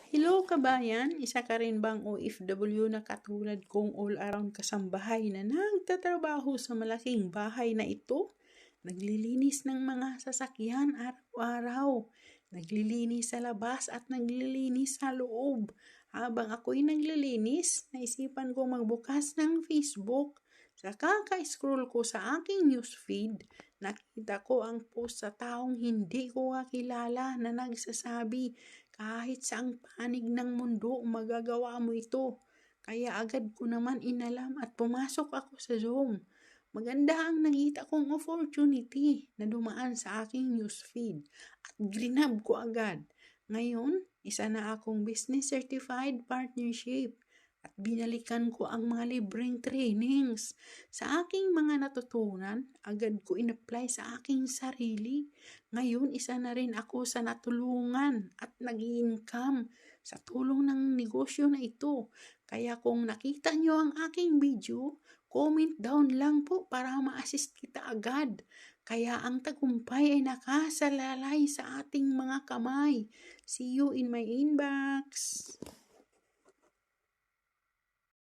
Hello kabayan, isa ka rin bang OFW na katulad kong all-around kasambahay na nagtatrabaho sa malaking bahay na ito? Naglilinis ng mga sasakyan araw-araw. Naglilinis sa labas at naglilinis sa loob. Habang ako'y naglilinis, naisipan ko magbukas ng Facebook. Sa kaka-scroll ko sa aking newsfeed, nakita ko ang post sa taong hindi ko kakilala na nagsasabi, kahit saang panig ng mundo magagawa mo ito. Kaya agad ko naman inalam at pumasok ako sa Zoom. Maganda ang nakita kong opportunity na dumaan sa aking newsfeed at grinab ko agad. Ngayon, isa na akong business certified partnership at binalikan ko ang mga libreng trainings. Sa aking mga natutunan, agad ko in-apply sa aking sarili. Ngayon, isa na rin ako sa natulungan at nag-income sa tulong ng negosyo na ito. Kaya kung nakita nyo ang aking video, comment down lang po para ma-assist kita agad. Kaya ang tagumpay ay nakasalalay sa ating mga kamay. See you in my inbox.